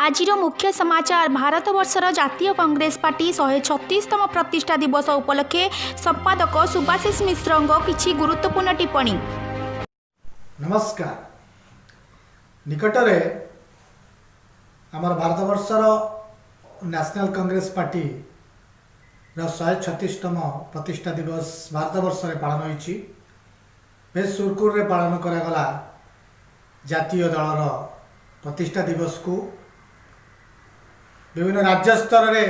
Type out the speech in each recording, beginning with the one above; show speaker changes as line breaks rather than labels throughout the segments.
आजिर मुख्य समाचार भारत वर्षर जातीय कांग्रेस पार्टी 136तम प्रतिष्ठा दिवस उपलक्षे संपादक सुभाषिष मिश्र किछि गुरुत्वपूर्ण टिप्पणी।
नमस्कार। निकटरे आमर भारत वर्षर नेशनल कांग्रेस पार्टी 136तम प्रतिष्ठा दिवस भारत वर्ष में पालन होइछि। बेस सुरखुर रे पालन करागला जातीय दलर प्रतिष्ठा दिवस को विभिन्न राज्य स्तर रे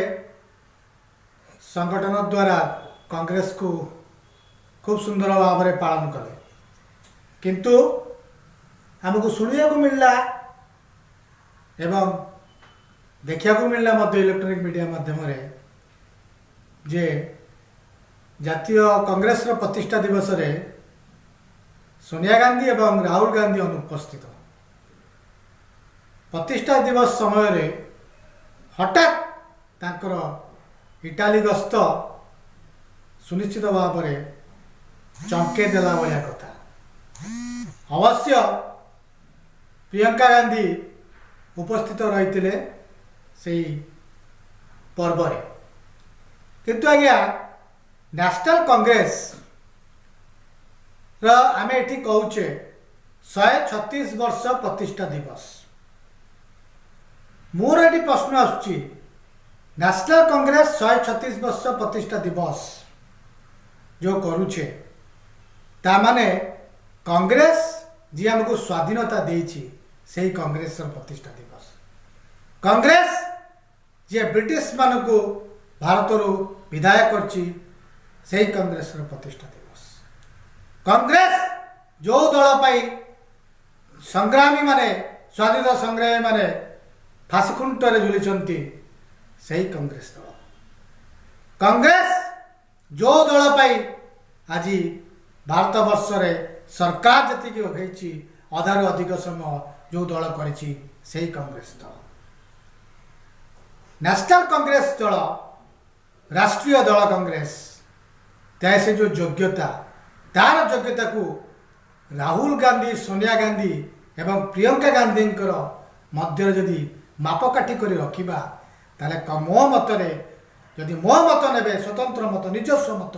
संगठन द्वारा कांग्रेस को खूब सुंदर भाव में पालन कले, किंतु हमको शुणा को मिलला एवं देखा को मिलला मध्य इलेक्ट्रॉनिक मीडिया माध्यम रे जे जातीय कांग्रेस प्रतिष्ठा दिवस रे सोनिया गांधी एवं राहुल गांधी अनुपस्थित। प्रतिष्ठा दिवस समय रे हठात तांकर इटाली गस्त सुनिश्चित भाव में चमके देला भलिया कथा। अवश्य प्रियंका गांधी उपस्थित रही से पर्व रे, किंतु आज्ञा नेशनल कांग्रेस आम ये कहचे 136 वर्ष प्रतिष्ठा दिवस। मोर ये प्रश्न आसुची नेशनल कांग्रेस 136 वर्ष प्रतिष्ठा दिवस जो करुचे ता माने कांग्रेस जी हमको स्वाधीनता देछि से कांग्रेस प्रतिष्ठा दिवस। कांग्रेस जे ब्रिटिश मान को भारत विदाय करछि से कांग्रेस प्रतिष्ठा दिवस। कांग्रेस जो दल पाई संग्रामी माने स्वाधीनता संग्रामी माने फांसी खुंटे झुली से कांग्रेस दल। कांग्रेस जो दल पाई आज भारत वर्ष रे सरकार जी होती अधारू अधिक समय जो दल करी से कांग्रेस दल। नेशनल कांग्रेस दल राष्ट्रीय दल कांग्रेस से जो योग्यता तार योग्यता को राहुल गांधी सोनिया गांधी एवं प्रियंका गांधी मध्य जदि मापकाठी कर रखा ताले मो मतरे जदि मो मत ने स्वतंत्र मत निजस्व मत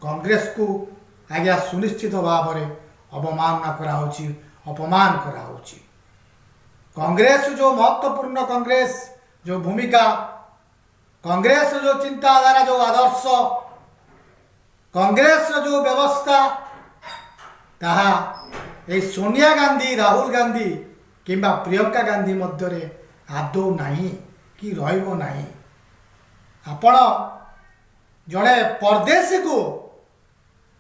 कांग्रेस को आज्ञा सुनिश्चित भाव में अवमानना कराउछि अपमान कराउछि। कांग्रेस जो महत्वपूर्ण कांग्रेस जो भूमिका कांग्रेस जो चिंताधारा जो आदर्श कांग्रेस जो व्यवस्था ताहा ए सोनिया गांधी राहुल गांधी किंबा प्रियंका गांधी मध्य आदौ नहीं कि रहिबो नहीं। आपण जड़े परदेशी को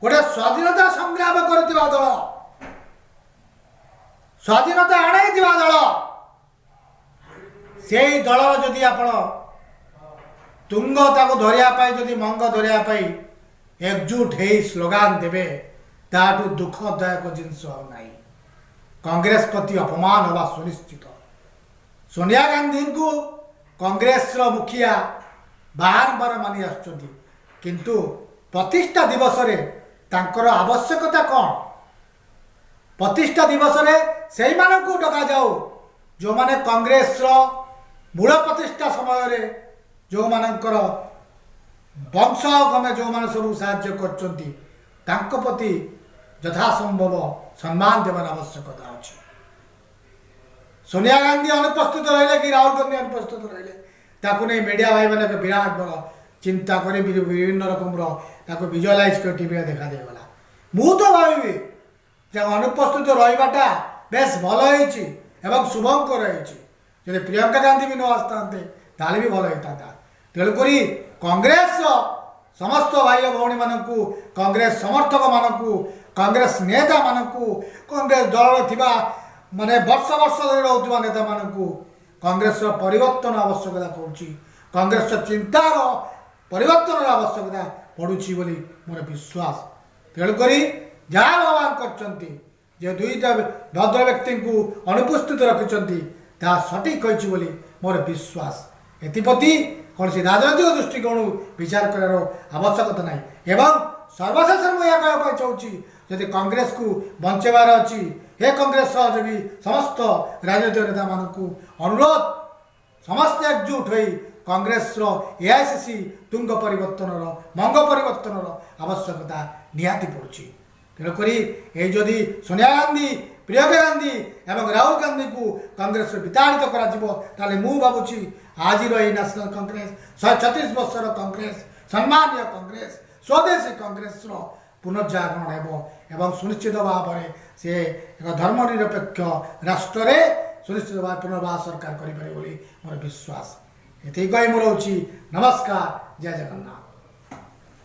गोटे स्वाधीनता संग्राम करथिबा दल स्वाधीनता आणाइथिबा दल से दल जदि आपण तुंग ताको धरिया पाई जदि मंग धरिया पाई एकजुट हे स्लोगान देवे ताठू दुखदायक जिनस नहीं। कांग्रेस प्रति अपमान होगा सुनिश्चित। सोनिया गांधी को कांग्रेस मुखिया बारंबार मानि आछुंती, किंतु प्रतिष्ठा दिवस रे तांकर आवश्यकता कौन? प्रतिष्ठा दिवस रे सेही मानकु डका जाऊ जो माने कांग्रेस मूल प्रतिष्ठा समय रे जो मानकर वंशगमे जो माने सब साहाय्य करचंती तांको प्रति यथासंभव सम्मान देवार आवश्यकता अच्छी। सोनिया गांधी अनुपस्थित रहिले कि राहुल गांधी अनुपस्थित रहिले ताकू नहीं मीडिया भाई मैंने विराट बड़ चिंता कर विभिन्न रकम विजुअलाइज कर टीवी देखा देगला। मु तो भावी अनुपस्थित रहीबाटा बेस भल एवं शुभंकर होती प्रियंका गांधी भी न आसता ताले भी भल होता। तेणुक कांग्रेस समस्त भाई भौणी मानू कांग्रेस समर्थक मानू कांग्रेस नेता मानू कांग्रेस दल थिबा माने वर्ष वर्ष धरि रहउथिबा नेता मानू कांग्रेस परिवर्तन आवश्यकता पड़ुछि। कांग्रेस चिंतार परिवर्तन आवश्यकता पड़ुछि बोली मोर विश्वास। तेणुक जहाँ भगवान करचंती जे दुईटा भद्र व्यक्ति को अनुपस्थित रखिचंती ता सठिक कहिछि बोली मोर विश्वास। एतिप्रति कौन सी राजनैतिक दृष्टिकोण विचार करार आवश्यकता ना। एवं सर्वशेष मुझे कहना चाहूँगी जदि कांग्रेस को बंचेबार अच्छी हे कांग्रेस सहयोगी समस्त राजनीतिक नेता मानू अनुरोध समस्ते एकजुट हो कांग्रेस एआईसीसी तुंग परिवर्तन मंग परिवर्तन आवश्यकता निहाती पड़ुछि। तेणुक यदि सोनिया गांधी प्रियंका गांधी एवं राहुल गांधी को कांग्रेस विताड़ित कर मु भावुची आज नेशनल कांग्रेस 136 वर्षर कांग्रेस सम्मानीय कांग्रेस स्वदेशी कांग्रेस पुनर्जागरण एवं सुनिश्चित भाव में से एक धर्मनिरपेक्ष राष्ट्र सुनिश्चित भाव पुनर्वास सरकार करें मोर विश्वास। ये मोर नमस्कार। जय जगन्नाथ।